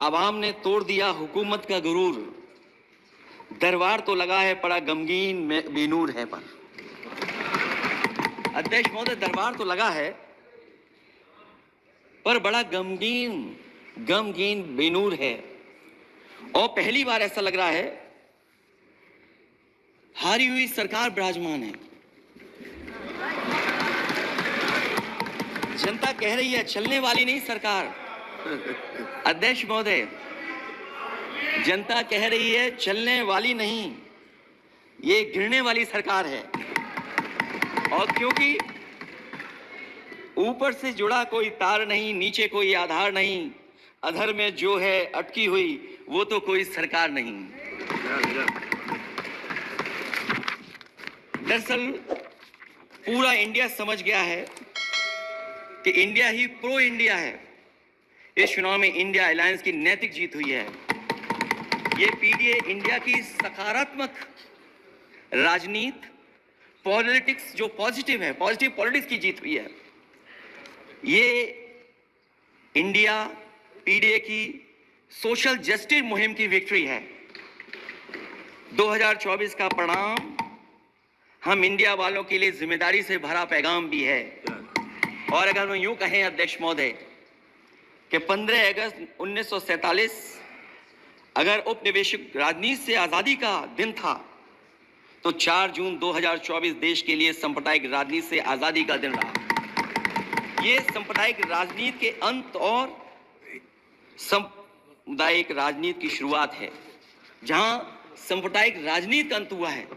आवाम ने तोड़ दिया हुकूमत का गुरूर, दरबार तो लगा है पड़ा गमगीन में बेनूर है पर। अध्यक्ष महोदय, दरबार तो लगा है पर बड़ा गमगीन गमगीन बेनूर है। और पहली बार ऐसा लग रहा है हारी हुई सरकार विराजमान है। जनता कह रही है चलने वाली नहीं सरकार। अध्यक्ष महोदय, जनता कह रही है चलने वाली नहीं, ये गिरने वाली सरकार है। और क्योंकि ऊपर से जुड़ा कोई तार नहीं, नीचे कोई आधार नहीं, अधर में जो है अटकी हुई वो तो कोई सरकार नहीं। दरअसल पूरा इंडिया समझ गया है कि इंडिया ही प्रो इंडिया है। इस चुनाव में इंडिया अलायंस की नैतिक जीत हुई है। ये पीडीए इंडिया की सकारात्मक राजनीति, पॉलिटिक्स जो पॉजिटिव है, पॉजिटिव पॉलिटिक्स की जीत हुई है। ये इंडिया पीडीए की सोशल जस्टिस मुहिम की विक्ट्री है। 2024 का परिणाम हम इंडिया वालों के लिए जिम्मेदारी से भरा पैगाम भी है। और अगर हम यूं कहें अध्यक्ष महोदय कि 15 अगस्त 1947 अगर उपनिवेशिक राजनीति से आजादी का दिन था तो 4 जून 2024 देश के लिए सांप्रदायिक राजनीति से आजादी का दिन रहा। ये सांप्रदायिक राजनीति के अंत और सामुदायिक राजनीति की शुरुआत है। जहां सांप्रदायिक राजनीति का अंत हुआ है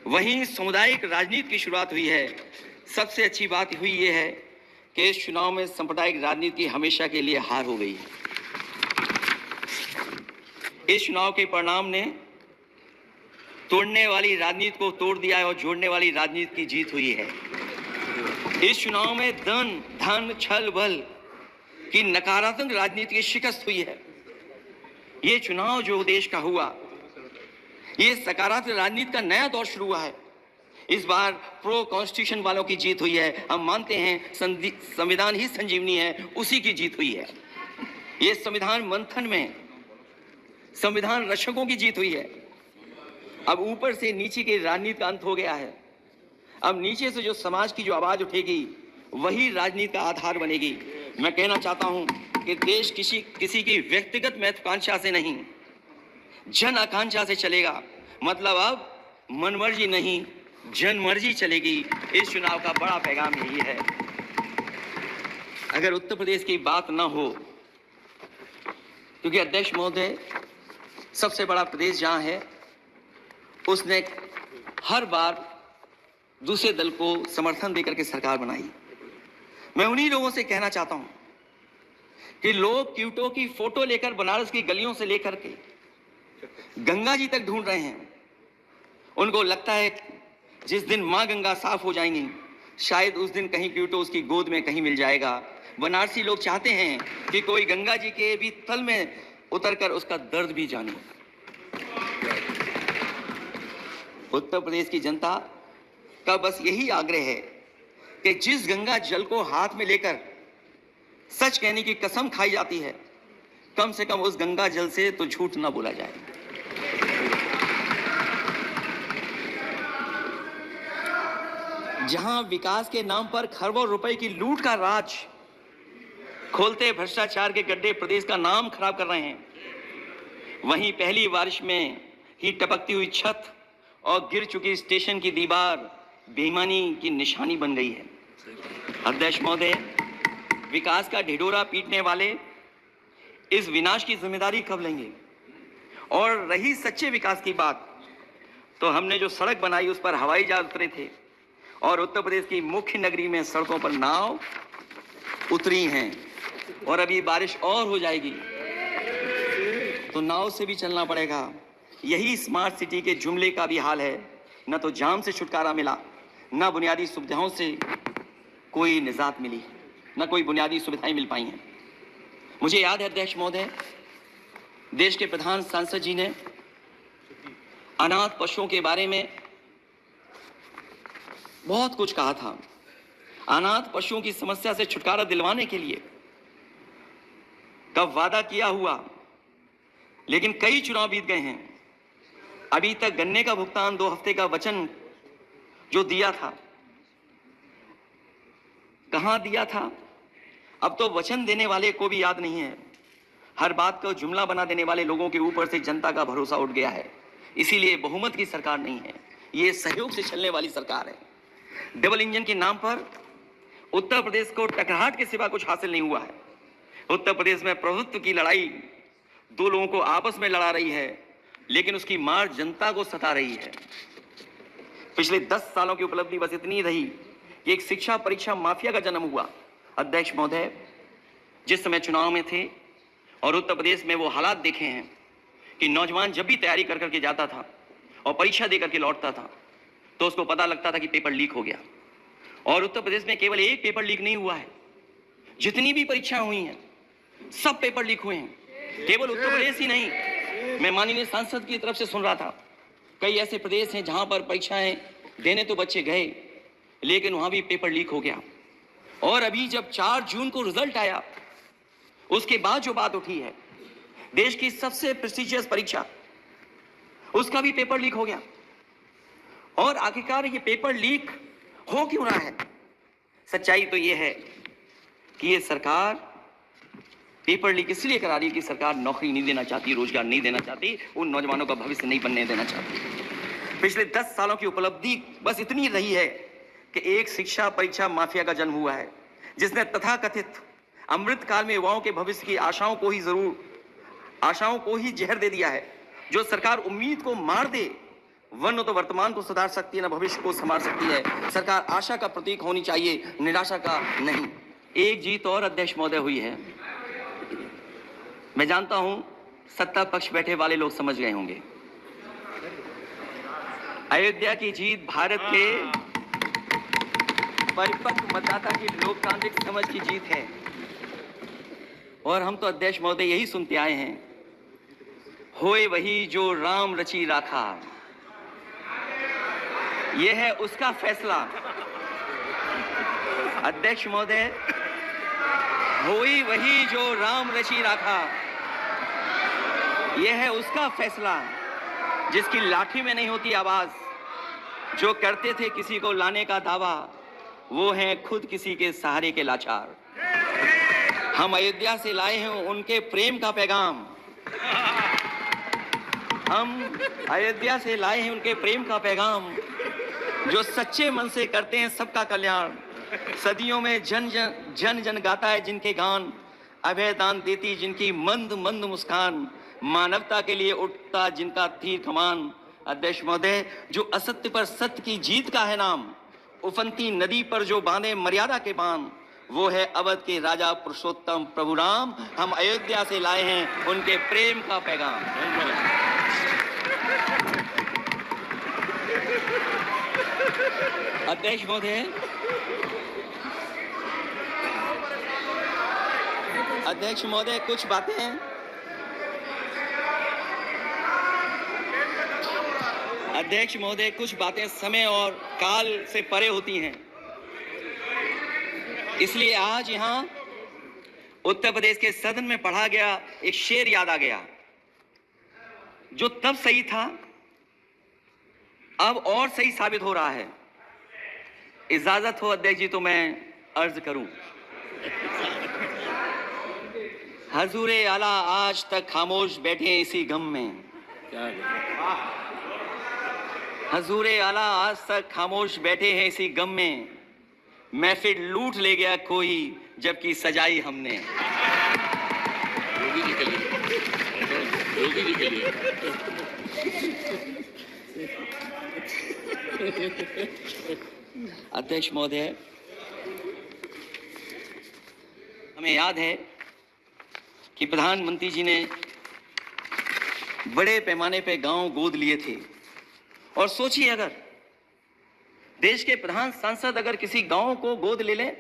वहीं सामुदायिक राजनीति की शुरुआत हुई है। सबसे अच्छी बात हुई ये है कि इस चुनाव में सांप्रदायिक राजनीति की हमेशा के लिए हार हो गई। इस चुनाव के परिणाम ने तोड़ने वाली राजनीति को तोड़ दिया है और जोड़ने वाली राजनीति की जीत हुई है। इस चुनाव में धन छल बल की नकारात्मक राजनीति की शिकस्त हुई है। ये चुनाव जो देश का हुआ, ये सकारात्मक राजनीति का नया दौर शुरू हुआ है। इस बार प्रो कॉन्स्टिट्यूशन वालों की जीत हुई है। हम मानते हैं संविधान ही संजीवनी है, उसी की जीत हुई है। ये संविधान मंथन में संविधान रक्षकों की जीत हुई है। अब ऊपर से नीचे की राजनीति का अंत हो गया है। अब नीचे से जो समाज की जो आवाज उठेगी वही राजनीति का आधार बनेगी। मैं कहना चाहता हूं कि देश किसी की व्यक्तिगत महत्वाकांक्षा से नहीं, जन आकांक्षा से चलेगा। मतलब अब मनमर्जी नहीं, जनमर्जी चलेगी। इस चुनाव का बड़ा पैगाम यही है। अगर उत्तर प्रदेश की बात ना हो, क्योंकि अध्यक्ष महोदय सबसे बड़ा प्रदेश जहां है उसने हर बार दूसरे दल को समर्थन देकर के सरकार बनाई। मैं उन्हीं लोगों से कहना चाहता हूं कि लोग क्यूटो की फोटो लेकर बनारस की गलियों से लेकर के गंगा जी तक ढूंढ रहे हैं। उनको लगता है जिस दिन मां गंगा साफ हो जाएंगी शायद उस दिन कहीं क्यूटो उसकी गोद में कहीं मिल जाएगा। बनारसी लोग चाहते हैं कि कोई गंगा जी के भी तल में उतरकर उसका दर्द भी जाने। उत्तर प्रदेश की जनता का बस यही आग्रह है कि जिस गंगा जल को हाथ में लेकर सच कहने की कसम खाई जाती है, कम से कम उस गंगा जल से तो झूठ ना बोला जाए। जहां विकास के नाम पर खरबों रुपए की लूट का राज खोलते भ्रष्टाचार के गड्ढे प्रदेश का नाम खराब कर रहे हैं, वहीं पहली बारिश में ही टपकती हुई छत और गिर चुकी स्टेशन की दीवार बेईमानी की निशानी बन गई है। अध्यक्ष महोदय, विकास का ढिढोरा पीटने वाले इस विनाश की जिम्मेदारी कब लेंगे? और रही सच्चे विकास की बात, तो हमने जो सड़क बनाई उस पर हवाई जहाज उतरे थे और उत्तर प्रदेश की मुख्य नगरी में सड़कों पर नाव उतरी हैं। और अभी बारिश और हो जाएगी तो नाव से भी चलना पड़ेगा। यही स्मार्ट सिटी के जुमले का भी हाल है। न तो जाम से छुटकारा मिला, न बुनियादी सुविधाओं से कोई निजात मिली, न कोई बुनियादी सुविधाएं मिल पाई हैं। मुझे याद है अध्यक्ष महोदय, देश के प्रधान सांसद जी ने अनाथ पशुओं के बारे में बहुत कुछ कहा था। अनाथ पशुओं की समस्या से छुटकारा दिलवाने के लिए का वादा किया हुआ, लेकिन कई चुनाव बीत गए हैं, अभी तक गन्ने का भुगतान 2 हफ्ते का वचन जो दिया था, कहां दिया था? अब तो वचन देने वाले को भी याद नहीं है। हर बात को जुमला बना देने वाले लोगों के ऊपर से जनता का भरोसा उठ गया है। इसीलिए बहुमत की सरकार नहीं है, ये सहयोग से चलने वाली सरकार है। डबल इंजन के नाम पर उत्तर प्रदेश को टकराहट के सिवा कुछ हासिल नहीं हुआ है। उत्तर प्रदेश में प्रभुत्व की लड़ाई 2 लोगों को आपस में लड़ा रही है, लेकिन उसकी मार जनता को सता रही है। पिछले 10 सालों की उपलब्धि बस इतनी रही कि एक शिक्षा परीक्षा माफिया का जन्म हुआ। अध्यक्ष महोदय, जिस समय चुनाव में थे और उत्तर प्रदेश में वो हालात देखे हैं कि नौजवान जब भी तैयारी कर करके जाता था और परीक्षा दे करके लौटता था तो उसको पता लगता था कि पेपर लीक हो गया। और उत्तर प्रदेश में केवल एक पेपर लीक नहीं हुआ है, जितनी भी परीक्षाएं हुई हैं सब पेपर लीक हुए हैं। केवल उत्तर प्रदेश ही नहीं, मैं माननीय सांसद की तरफ से सुन रहा था, कई ऐसे प्रदेश हैं जहां पर परीक्षाएं देने तो बच्चे गए, लेकिन वहां भी पेपर लीक हो गया। और अभी जब 4 जून को रिजल्ट आया, उसके बाद जो बात उठी है, देश की सबसे प्रेस्टिजियस परीक्षा, उसका भी पेपर लीक हो गया। और आखिरकार ये पेपर लीक हो क्यों रहा है? सच्चाई तो ये है कि ये सरकार पेपर लीक इसलिए करा रही है कि सरकार नौकरी नहीं देना चाहती, रोजगार नहीं देना चाहती, उन नौजवानों का भविष्य नहीं बनने देना चाहती। पिछले 10 सालों की उपलब्धि बस इतनी रही है कि एक शिक्षा परीक्षा माफिया का जन्म हुआ है, जिसने तथाकथित अमृतकाल में युवाओं के भविष्य की आशाओं को ही जहर दे दिया है। जो सरकार उम्मीद को मार दे, वरना तो वर्तमान को सुधार सकती है, न भविष्य को संभाल सकती है। सरकार आशा का प्रतीक होनी चाहिए, निराशा का नहीं। एक जीत और अध्यक्ष महोदय हुई है। मैं जानता हूं सत्ता पक्ष बैठे वाले लोग समझ गए होंगे। अयोध्या की जीत भारत के परिपक्व मतदाता की लोकतांत्रिक समझ की जीत है। और हम तो अध्यक्ष महोदय यही सुनते आए हैं, होए वही जो राम रची राखा, यह है उसका फैसला। अध्यक्ष महोदय, होई वही जो राम रची राखा, यह है उसका फैसला, जिसकी लाठी में नहीं होती आवाज। जो करते थे किसी को लाने का दावा, वो हैं खुद किसी के सहारे के लाचार। हम अयोध्या से लाए हैं उनके प्रेम का पैगाम, हम अयोध्या से लाए हैं उनके प्रेम का पैगाम, जो सच्चे मन से करते हैं सबका कल्याण। सदियों में जन जन गाता है जिनके गान, अभय दान देती जिनकी मंद मंद मुस्कान, मानवता के लिए उठता जिनका तीर कमान। अध्यक्ष महोदय, जो असत्य पर सत्य की जीत का है नाम, उफनती नदी पर जो बांधे मर्यादा के बांध, वो है अवध के राजा पुरुषोत्तम प्रभु राम। हम अयोध्या से लाए हैं उनके प्रेम का पैगाम। अध्यक्ष महोदय, अध्यक्ष महोदय, कुछ बातें अध्यक्ष महोदय कुछ बातें समय और काल से परे होती हैं। इसलिए आज यहां उत्तर प्रदेश के सदन में पढ़ा गया एक शेर याद आ गया, जो तब सही था अब और सही साबित हो रहा है। इजाजत हो अध्यक्ष जी तो मैं अर्ज करूं। हजूरे आला आज तक खामोश बैठे इसी गम में, हजूरे आला आज तक खामोश बैठे हैं इसी गम में, महफिल लूट ले गया कोई जबकि सजाई हमने। अध्यक्ष महोदय, हमें याद है कि प्रधानमंत्री जी ने बड़े पैमाने पे गांव गोद लिए थे। और सोचिए, अगर देश के प्रधान सांसद अगर किसी गांव को गोद ले लें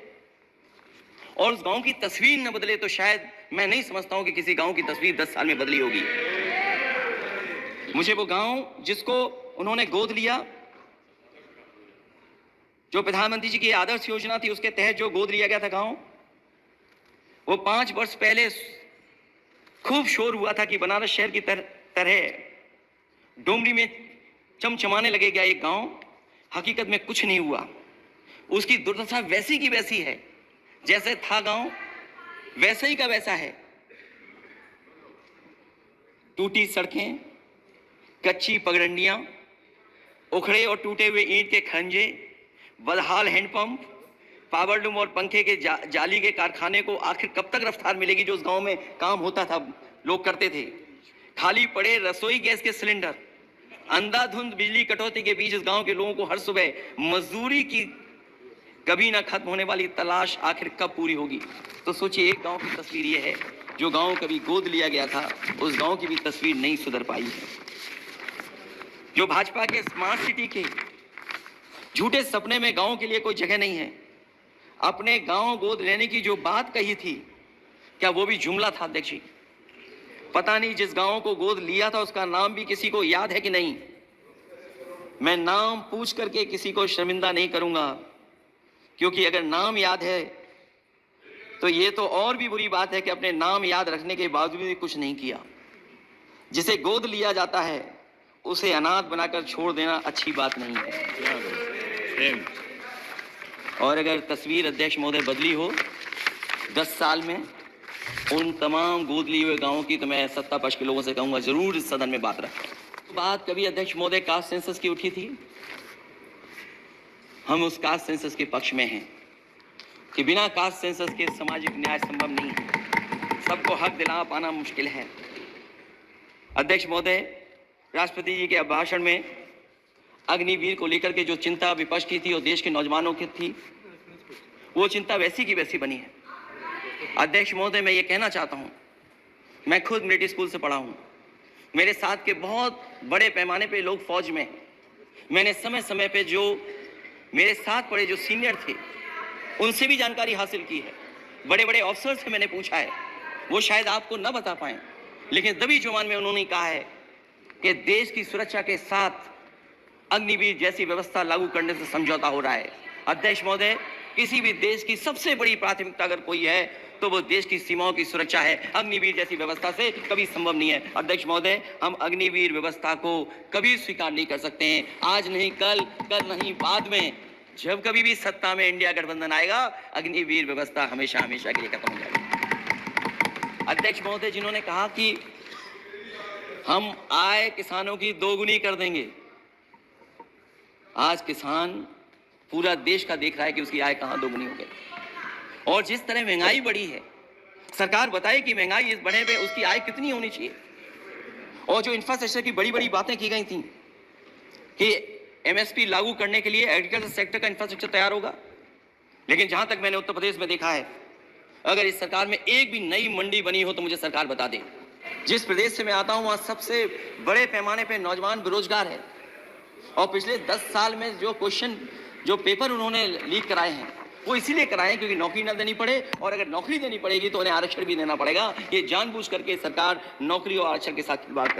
और उस गांव की तस्वीर न बदले, तो शायद मैं नहीं समझता हूं कि किसी गांव की तस्वीर 10 साल में बदली होगी। मुझे वो गांव जिसको उन्होंने गोद लिया, जो प्रधानमंत्री जी की आदर्श योजना थी उसके तहत जो गोद लिया गया था गांव, वो 5 वर्ष पहले खूब शोर हुआ था कि बनारस शहर की तरह डोमरी में चमचमाने लगेगा एक गांव। हकीकत में कुछ नहीं हुआ। उसकी दुर्दशा वैसी की वैसी है, जैसे था गांव वैसे ही का वैसा है। टूटी सड़कें, कच्ची पगडंडियां, उखड़े और टूटे हुए ईंट के खंजे, बदहाल हैंडपंप, पावरलूम और पंखे के जाली के कारखाने को आखिर कब तक रफ्तार मिलेगी जो उस गांव में काम होता था, लोग करते थे। खाली पड़े रसोई गैस के सिलेंडर, अंधाधुंध बिजली कटौती के बीच इस गांव के लोगों को हर सुबह मजदूरी की कभी ना खत्म होने वाली तलाश आखिर कब पूरी होगी। तो सोचिए, एक गांव की तस्वीर यह है, जो गांव कभी गोद लिया गया था उस गांव की भी तस्वीर नहीं सुधर पाई है। जो भाजपा के स्मार्ट सिटी के झूठे सपने में गांव के लिए कोई जगह नहीं है। अपने गांव गोद लेने की जो बात कही थी, क्या वो भी जुमला था अध्यक्ष जी? पता नहीं जिस गांव को गोद लिया था उसका नाम भी किसी को याद है कि नहीं। मैं नाम पूछ करके किसी को शर्मिंदा नहीं करूंगा, क्योंकि अगर नाम याद है तो ये तो और भी बुरी बात है कि अपने नाम याद रखने के बावजूद भी कुछ नहीं किया। जिसे गोद लिया जाता है उसे अनाथ बनाकर छोड़ देना अच्छी बात नहीं है। और अगर तस्वीर अध्यक्ष महोदय बदली हो 10 साल में उन तमाम गोद लिए हुए गांवों की, तो मैं सत्ता पक्ष के लोगों से कहूंगा जरूर इस सदन में बात रखें। बात कभी अध्यक्ष महोदय कास्ट सेंसस की उठी थी। हम उस कास्ट सेंसस के पक्ष में हैं कि बिना कास्ट सेंसस के सामाजिक न्याय संभव नहीं है। सबको हक दिला पाना मुश्किल है। अध्यक्ष महोदय, राष्ट्रपति जी के अभिभाषण में अग्निवीर को लेकर के जो चिंता विपक्ष की थी और देश के नौजवानों की थी, वो चिंता वैसी की वैसी बनी है। अध्यक्ष महोदय, मैं ये कहना चाहता हूँ, मैं खुद मिलिट्री स्कूल से पढ़ा हूँ। मेरे साथ के बहुत बड़े पैमाने पे लोग फौज में। मैंने समय समय पे जो मेरे साथ पढ़े जो सीनियर थे उनसे भी जानकारी हासिल की है। बड़े बड़े ऑफिसर से मैंने पूछा है, वो शायद आपको न बता पाए, लेकिन दबी जुबान में उन्होंने कहा है कि देश की सुरक्षा के साथ अग्निवीर जैसी व्यवस्था लागू करने से समझौता हो रहा है। अध्यक्ष महोदय, किसी भी देश की सबसे बड़ी प्राथमिकता अगर कोई है तो वो देश की सीमाओं की सुरक्षा है। अग्निवीर जैसी व्यवस्था से कभी संभव नहीं है। अध्यक्ष महोदय, हम अग्निवीर व्यवस्था को कभी स्वीकार नहीं कर सकते हैं। आज नहीं कल, कल नहीं बाद में, जब कभी भी सत्ता में इंडिया गठबंधन आएगा, अग्निवीर व्यवस्था हमेशा हमेशा के लिए खत्म हो जाएगी। अध्यक्ष महोदय, जिन्होंने कहा कि हम आय किसानों की दोगुनी कर देंगे, आज किसान पूरा देश का देख रहा है कि उसकी आय कहां दोगुनी हो गई। और जिस तरह महंगाई बढ़ी है, सरकार बताए कि महंगाई इस बढ़े पे उसकी आय कितनी होनी चाहिए। और जो इंफ्रास्ट्रक्चर की बड़ी बड़ी बातें की गई थी कि एमएसपी लागू करने के लिए एग्रीकल्चर सेक्टर का इंफ्रास्ट्रक्चर तैयार होगा, लेकिन जहां तक मैंने उत्तर प्रदेश में देखा है, अगर इस सरकार में एक भी नई मंडी बनी हो तो मुझे सरकार बता दे। जिस प्रदेश से मैं आता हूं वहां सबसे बड़े पैमाने पे नौजवान बेरोजगार है। और पिछले 10 साल में जो पेपर उन्होंने लीक कराए हैं वो इसीलिए कराए क्योंकि नौकरी न देनी पड़े, और अगर नौकरी देनी पड़ेगी तो उन्हें आरक्षण भी देना पड़ेगा। ये जानबूझ करके सरकार नौकरी और आरक्षण के साथ खिलवाड़ कर